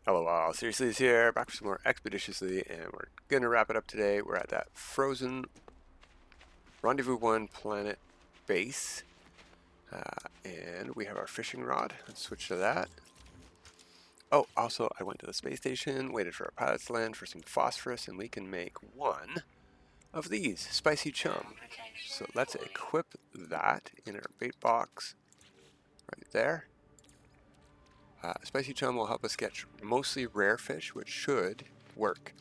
LOL, Seriously is here, back for some more Expeditiously, and we're going to wrap it up today. We're at that frozen Rendezvous 1 planet base, and we have our fishing rod. Let's switch to that. Oh, also, I went to the space station, waited for our pilots to land for some phosphorus, and we can make one of these, spicy chum. So let's equip that in our bait box right there. Spicy chum will help us catch mostly rare fish, which should work.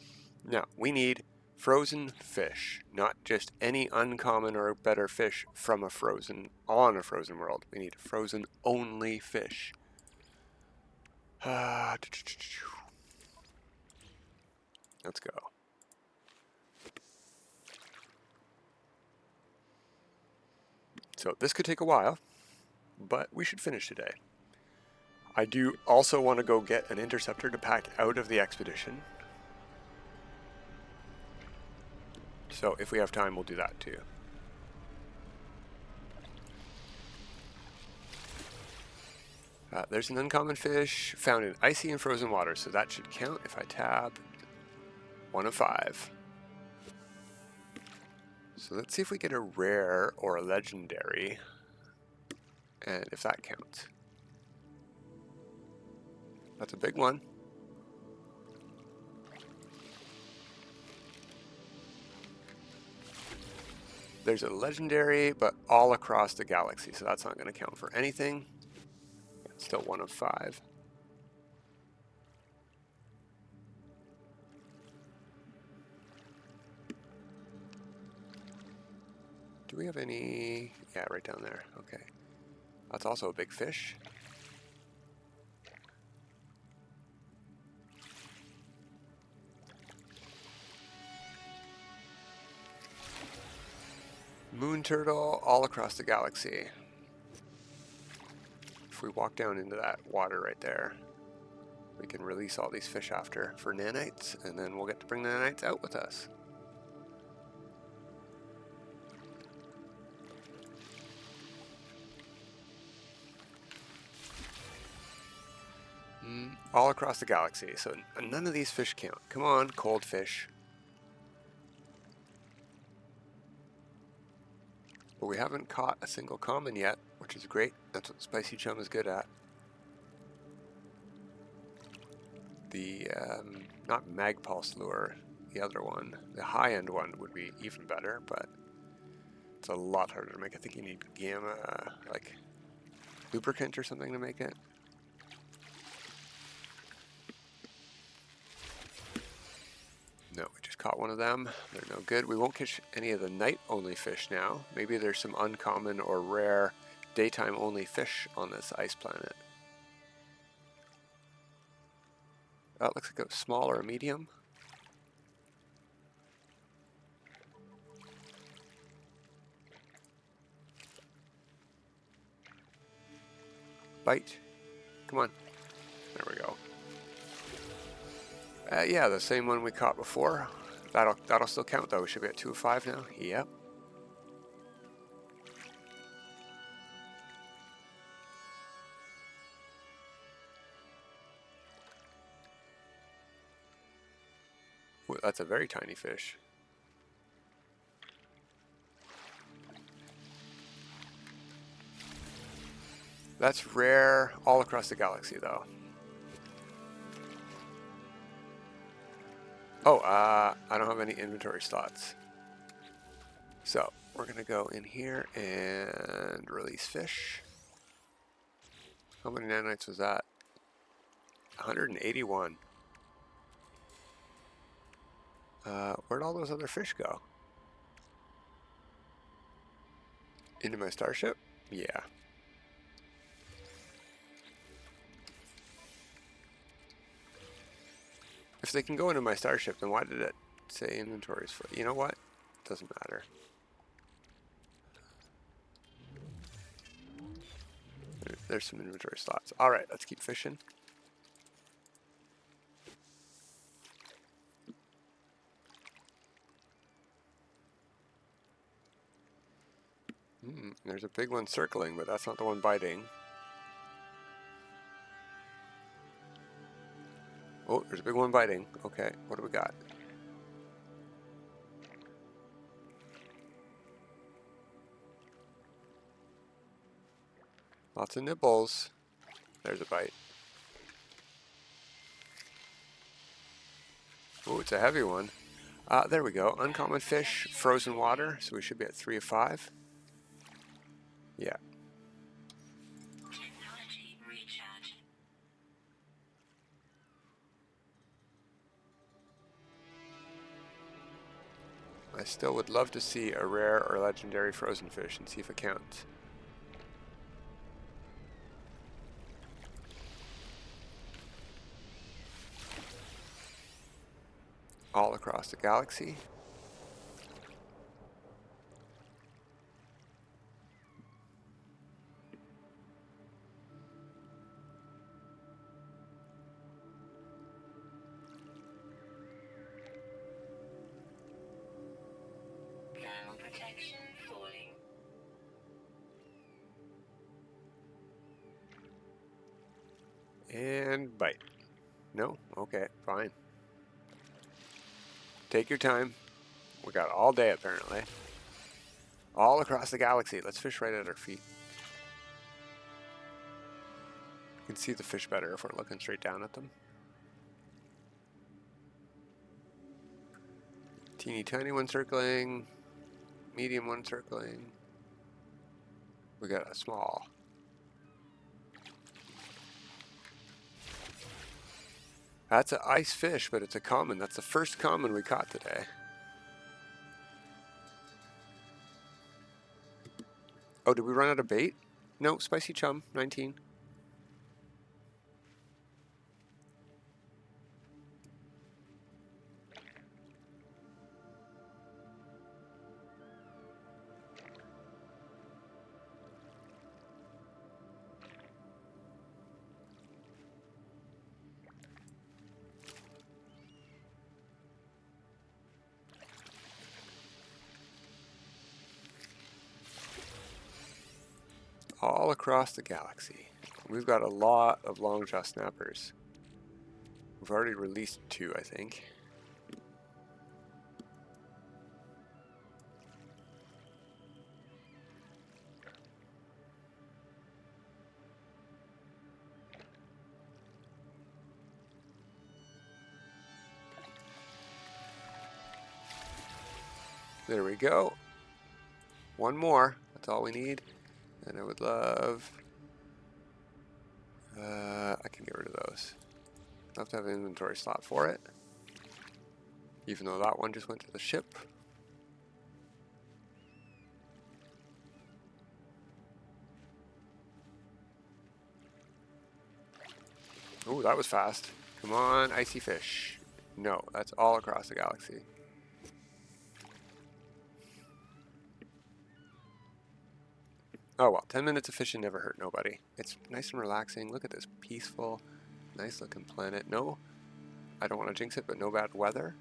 Now, we need frozen fish, not just any uncommon or better fish from a frozen world. We need frozen only fish. Let's go. So this could take a while, but we should finish today. I do also want to go get an interceptor to pack out of the expedition. So if we have time, we'll do that too. There's an uncommon fish found in icy and frozen water, so that should count if I tab 1 of 5. So let's see if we get a rare or a legendary, and if that counts. That's a big one. There's a legendary, but all across the galaxy, so that's not going to count for anything. It's still 1 of 5. Do we have any? Yeah, right down there. Okay. That's also a big fish. Moon turtle all across the galaxy. If we walk down into that water right there, we can release all these fish after for nanites, and then we'll get to bring the nanites out with us. All across the galaxy, so none of these fish count. Come on, cold fish. But we haven't caught a single common yet, which is great. That's what Spicy Chum is good at. The, not Magpulse lure, the other one. The high-end one would be even better, but it's a lot harder to make. I think you need gamma, like, lubricant or something to make it. No, we just caught one of them. They're no good. We won't catch any of the night-only fish now. Maybe there's some uncommon or rare daytime-only fish on this ice planet. That looks like a small or a medium. Bite. Come on. There we go. Yeah, the same one we caught before. That'll still count though. We should be at 2 of 5 now. Yep. Ooh, that's a very tiny fish. That's rare all across the galaxy though. Oh, I don't have any inventory slots. So, we're going to go in here and release fish. How many nanites was that? 181. Where'd all those other fish go? Into my starship? Yeah. If they can go into my starship, then why did it say inventories for? You know what? Doesn't matter. There's some inventory slots. Alright, let's keep fishing. There's a big one circling, but that's not the one biting. Oh, there's a big one biting. Okay, what do we got? Lots of nibbles. There's a bite. Oh, it's a heavy one. There we go. Uncommon fish, frozen water. So we should be at 3 of 5. Yeah. Technology recharge. I still would love to see a rare or legendary frozen fish and see if it counts. All across the galaxy. Thermal protection falling. And bite. No? Okay, fine. Take your time. We got all day apparently. All across the galaxy. Let's fish right at our feet. You can see the fish better if we're looking straight down at them. Teeny tiny one circling. Medium one circling. We got a small. That's an ice fish, but it's a common. That's the first common we caught today. Oh, did we run out of bait? No, spicy chum, 19. All across the galaxy. We've got a lot of longjaw snappers. We've already released 2, I think. There we go. One more. That's all we need. And I would love... I can get rid of those. I'll have to have an inventory slot for it. Even though that one just went to the ship. Oh, that was fast. Come on, icy fish. No, that's all across the galaxy. Oh well, 10 minutes of fishing never hurt nobody. It's nice and relaxing. Look at this peaceful, nice looking planet. No, I don't want to jinx it, but no bad weather.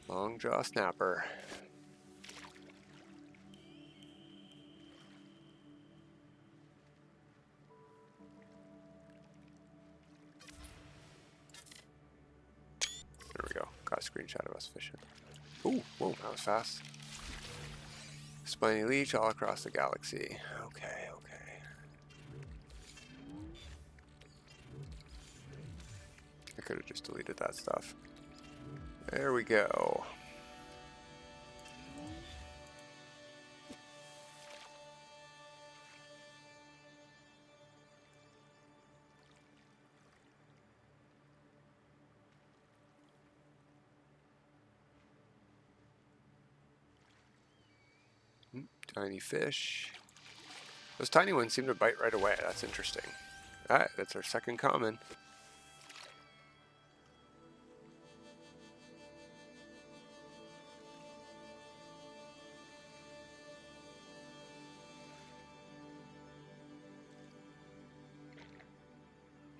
Longjaw snapper. There we go. Got a screenshot of us fishing. Ooh, whoa, that was fast. Spiny leech all across the galaxy. Okay, okay. I could have just deleted that stuff. There we go. Tiny fish. Those tiny ones seem to bite right away. That's interesting. Alright, that's our second common.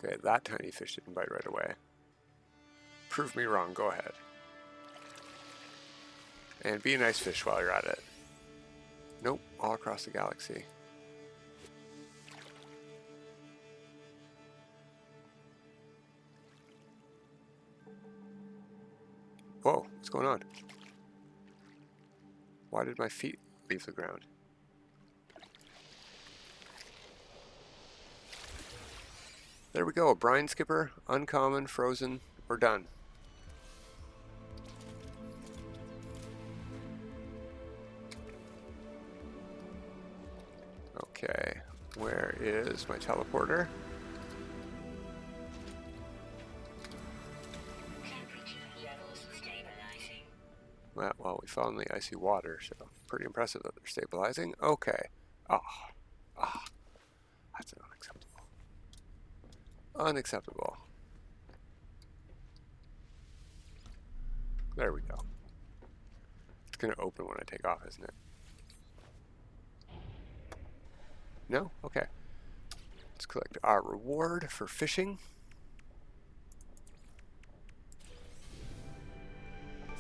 Okay, that tiny fish didn't bite right away. Prove me wrong, go ahead. And be a nice fish while you're at it. Nope, all across the galaxy. What's going on? Why did my feet leave the ground? There we go, a brine skipper, uncommon, frozen, we're done. Okay, where is my teleporter? Well, we found the icy water, so pretty impressive that they're stabilizing. Okay. That's unacceptable. Unacceptable. There we go. It's going to open when I take off, isn't it? No? Okay. Let's collect our reward for fishing.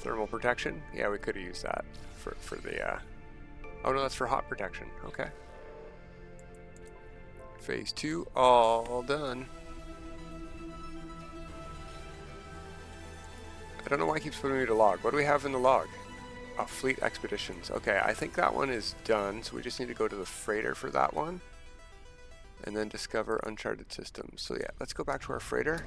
Thermal protection. Yeah, we could have used that for the... Oh no, that's for hot protection. Okay. Phase 2, all done. I don't know why it keeps putting me to log. What do we have in the log? Oh, fleet expeditions. Okay, I think that one is done, so we just need to go to the freighter for that one. And then discover Uncharted systems. So yeah, let's go back to our freighter.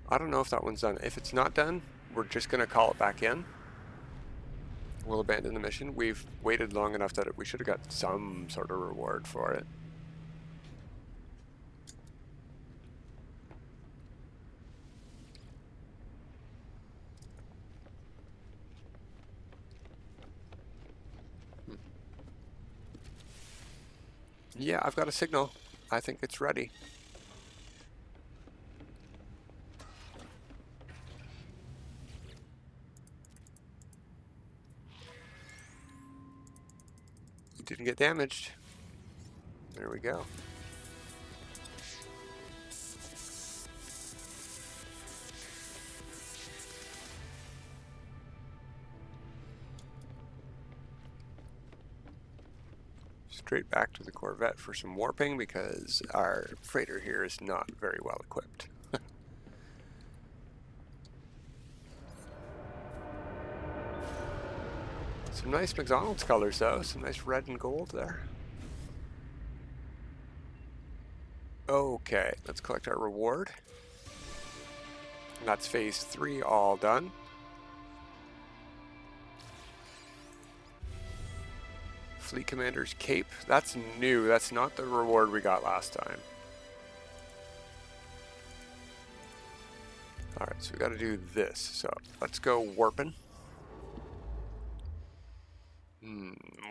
I don't know if that one's done. If it's not done, we're just going to call it back in. We'll abandon the mission. We've waited long enough that we should have got some sort of reward for it. Yeah, I've got a signal. I think it's ready. It didn't get damaged. There we go. Straight back to the Corvette for some warping because our freighter here is not very well equipped. Some nice McDonald's colors though, some nice red and gold there. Okay, let's collect our reward. That's phase 3 all done. Fleet Commander's Cape. That's new. That's not the reward we got last time. Alright, so we got to do this. So let's go warping.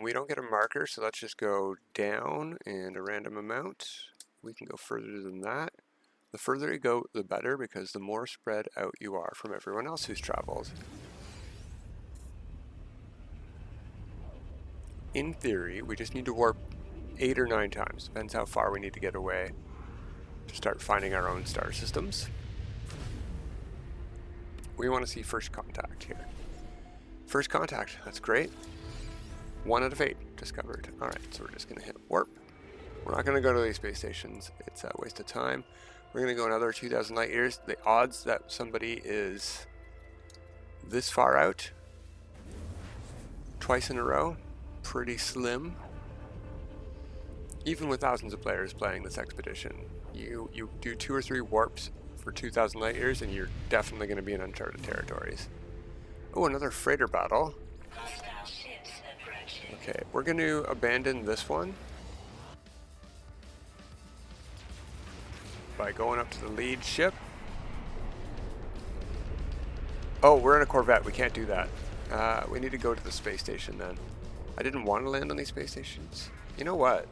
We don't get a marker, so let's just go down and a random amount. We can go further than that. The further you go, the better, because the more spread out you are from everyone else who's traveled. In theory, we just need to warp 8 or 9 times. Depends how far we need to get away to start finding our own star systems. We want to see first contact here. First contact, that's great. 1 out of 8 discovered. Alright, so we're just going to hit warp. We're not going to go to these space stations. It's a waste of time. We're going to go another 2,000 light years. The odds that somebody is this far out twice in a row, pretty slim. Even with thousands of players playing this expedition, you do 2 or 3 warps for 2,000 light years and you're definitely going to be in uncharted territories. Oh, another freighter battle. Okay, we're going to abandon this one by going up to the lead ship. Oh, we're in a Corvette. We can't do that. We need to go to the space station then. I didn't want to land on these space stations. You know what?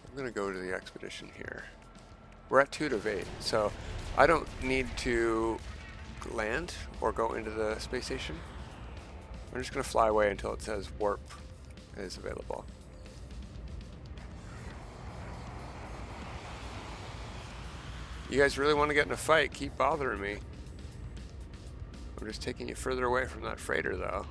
I'm going to go to the expedition here. We're at 2 out of 8, so I don't need to land or go into the space station. I'm just going to fly away until it says warp is available. You guys really want to get in a fight, keep bothering me. I'm just taking you further away from that freighter though.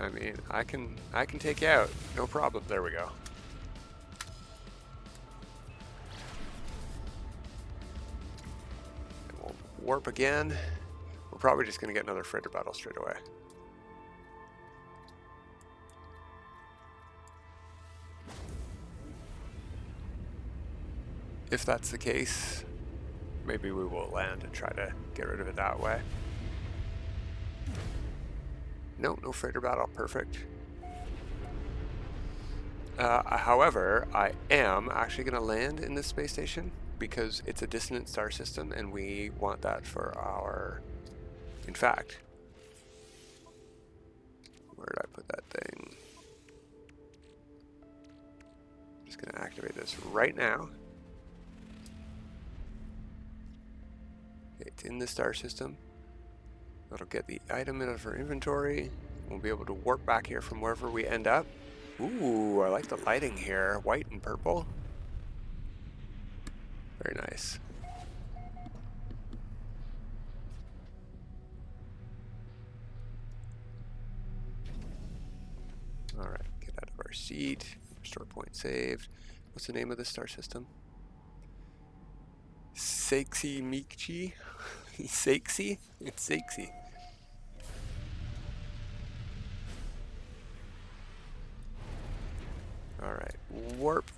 I mean, I can take you out, no problem. There we go. And we'll warp again. We're probably just going to get another freighter battle straight away. If that's the case, maybe we will land and try to get rid of it that way. No freighter battle, perfect. However, I am actually going to land in this space station because it's a dissonant star system and we want that for our... In fact, where did I put that thing? I'm just going to activate this right now. It's in the star system. That'll get the item out of our inventory. We'll be able to warp back here from wherever we end up. Ooh, I like the lighting here. White and purple. Very nice. Alright, get out of our seat. Restore point saved. What's the name of this star system? Sexy Michi? Sexy? It's sexy. Alright, warp.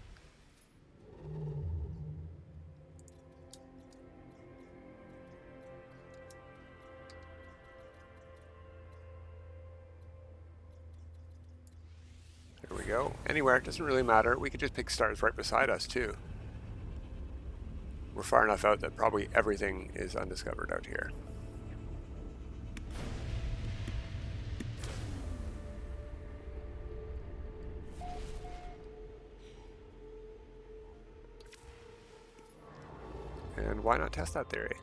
There we go. Anywhere, it doesn't really matter. We could just pick stars right beside us too. We're far enough out that probably everything is undiscovered out here. And why not test that theory?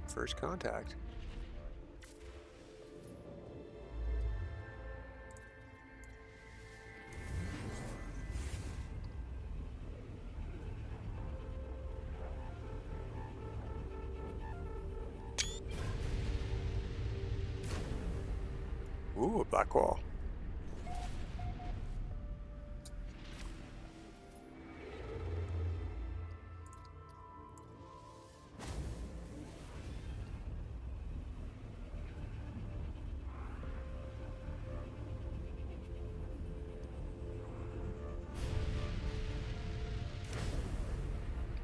First contact. Ooh, a black wall.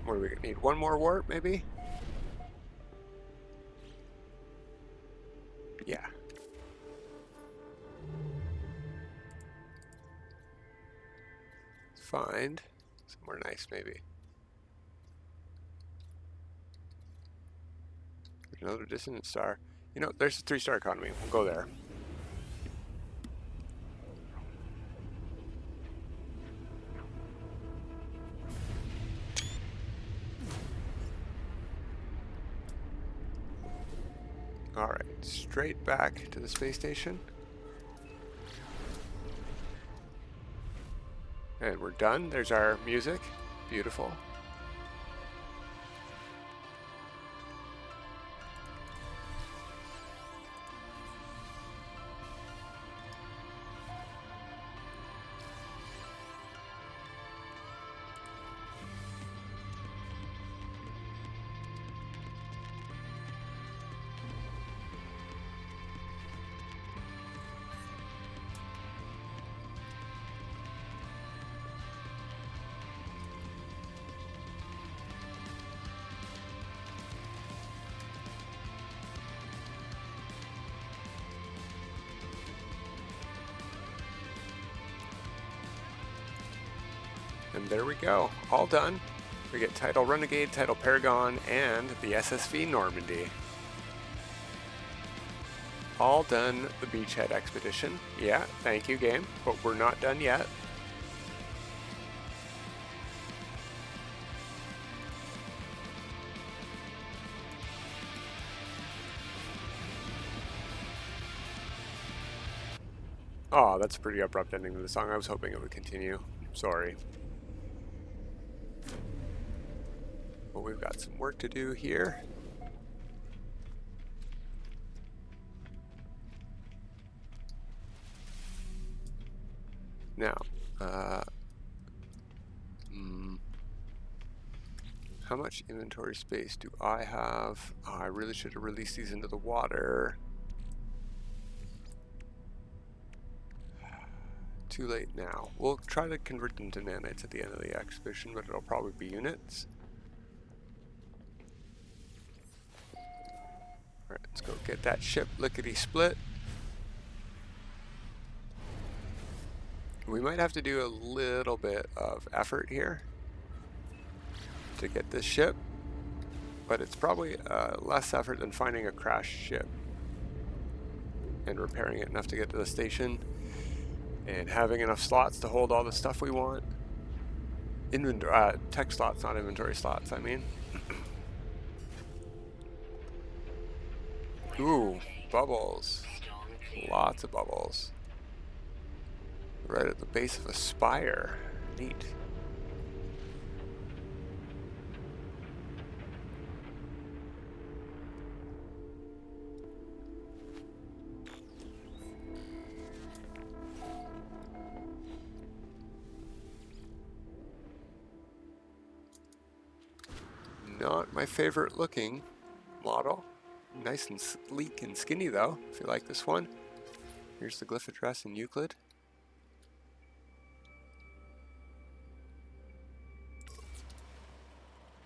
What do we need? One more warp, maybe? Yeah. Let's find somewhere nice, maybe. There's another dissonant star. You know, there's a 3-star economy. We'll go there. Alright, straight back to the space station. And we're done. There's our music. Beautiful. And there we go, all done. We get Title Renegade, Title Paragon, and the SSV Normandy. All done the Beachhead Expedition. Yeah, thank you game, but we're not done yet. Oh, that's a pretty abrupt ending to the song. I was hoping it would continue. Sorry. But we've got some work to do here. Now, how much inventory space do I have? Oh, I really should have released these into the water. Too late now. We'll try to convert them to nanites at the end of the expedition, but it'll probably be units. Alright, let's go get that ship lickety-split. We might have to do a little bit of effort here to get this ship, but it's probably less effort than finding a crashed ship and repairing it enough to get to the station and having enough slots to hold all the stuff we want. Inventory, tech slots, not inventory slots, I mean. Ooh, bubbles. Lots of bubbles. Right at the base of a spire. Neat. Not my favorite looking model. Nice and sleek and skinny though, if you like this one. Here's the Glyph Address in Euclid.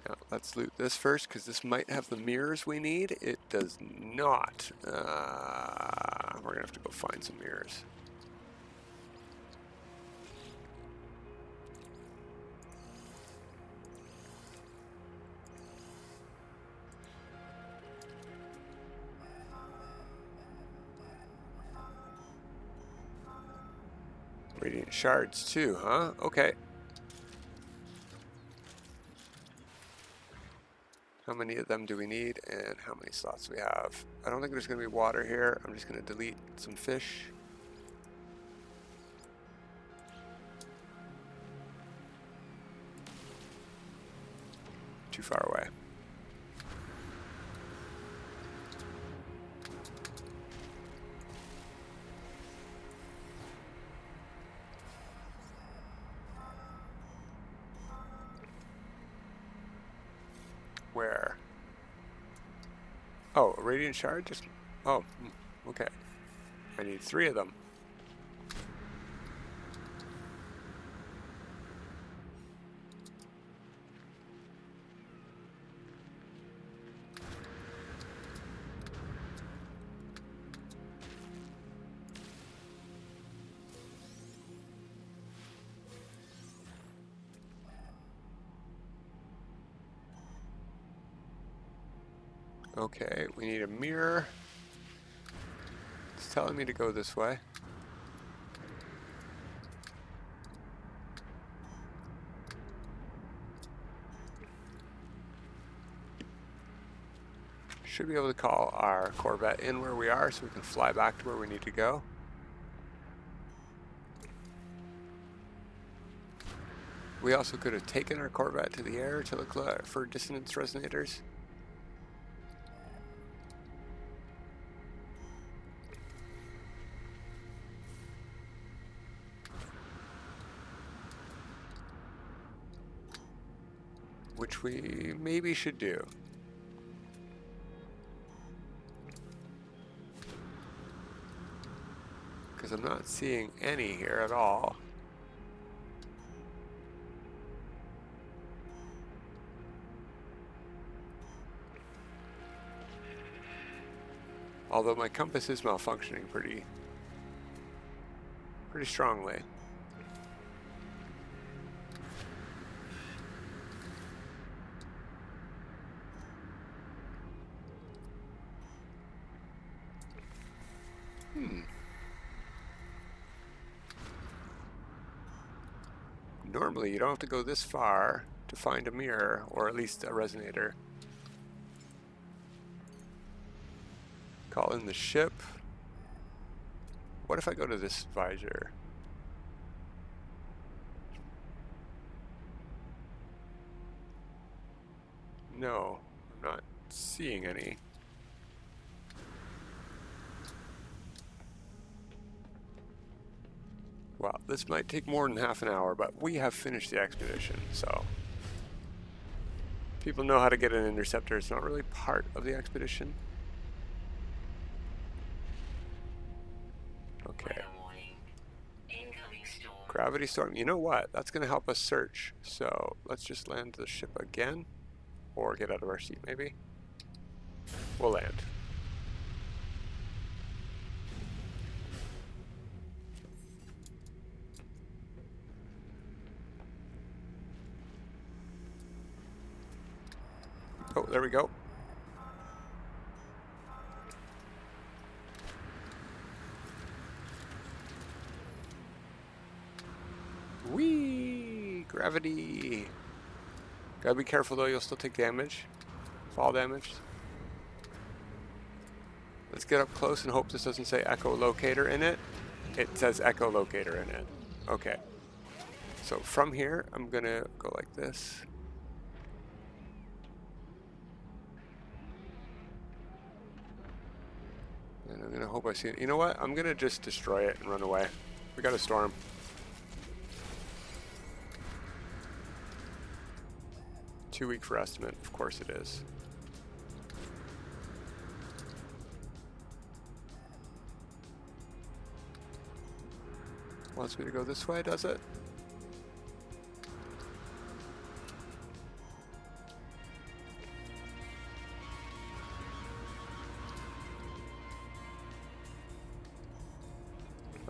Now let's loot this first, because this might have the mirrors we need. It does not. We're gonna have to go find some mirrors. Radiant shards too, huh? Okay. How many of them do we need, and how many slots do we have? I don't think there's going to be water here. I'm just going to delete some fish. Too far away. Where? Oh, a radiant shard? Just, oh, okay. I need 3 of them. Okay, we need a mirror. It's telling me to go this way. Should be able to call our Corvette in where we are so we can fly back to where we need to go. We also could have taken our Corvette to the air to look for dissonance resonators. Which we maybe should do. Because I'm not seeing any here at all. Although my compass is malfunctioning pretty strongly. Normally you don't have to go this far to find a mirror, or at least a resonator. Call in the ship. what if I go to this visor? No, I'm not seeing any. Well, this might take more than half an hour, but we have finished the expedition, so people know how to get an interceptor. It's not really part of the expedition. Okay. Gravity storm. You know what? That's going to help us search. So let's just land the ship again. Or get out of our seat, maybe. We'll land. Oh, there we go. Whee! Gravity! Gotta be careful though, you'll still take damage. Fall damage. Let's get up close and hope this doesn't say echolocator in it. It says echolocator in it. Okay. So from here, I'm gonna go like this. And I'm gonna hope I see it. You know what? I'm gonna just destroy it and run away. We got a storm. Too weak for estimate. Of course it is. Wants me to go this way, does it?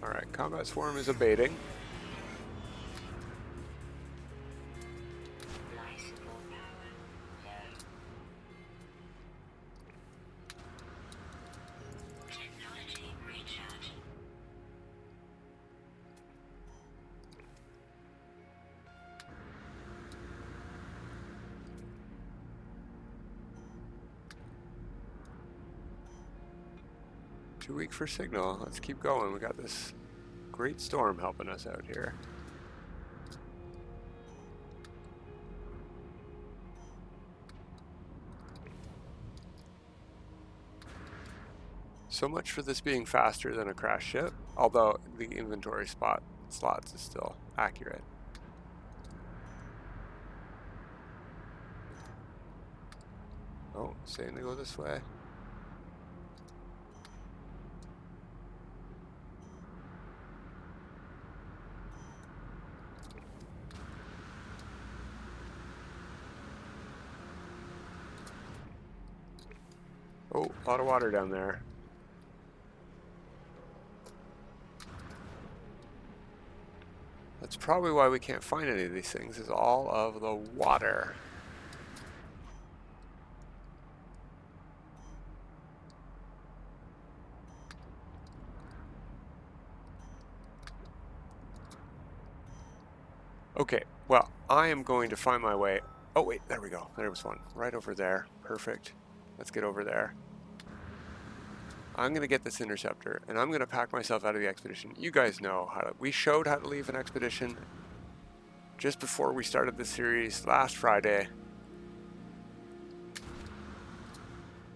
Alright, combat swarm is abating. Technology recharge. Too weak for signal. Let's keep going. We got this great storm helping us out here. So much for this being faster than a crash ship, although the inventory slots is still accurate. Oh, saying to go this way. Oh, a lot of water down there. That's probably why we can't find any of these things, is all of the water. Okay, well, I am going to find my way. Oh wait, there we go. There was one. Right over there. Perfect. Let's get over there. I'm going to get this interceptor, and I'm going to pack myself out of the expedition. You guys know how to... We showed how to leave an expedition just before we started the series last Friday.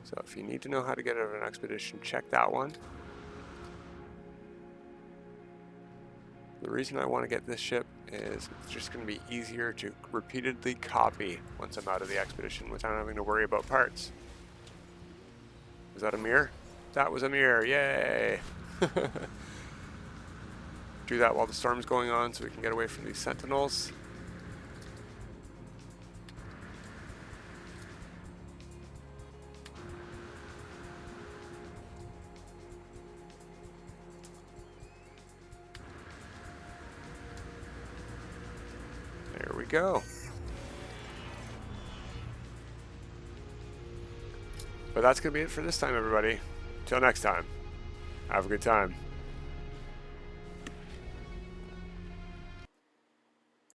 So if you need to know how to get out of an expedition, check that one. The reason I want to get this ship is it's just going to be easier to repeatedly copy once I'm out of the expedition without having to worry about parts. Was that a mirror? That was a mirror, yay! Do that while the storm's going on so we can get away from these sentinels. There we go. But that's going to be it for this time, everybody. Till next time, have a good time.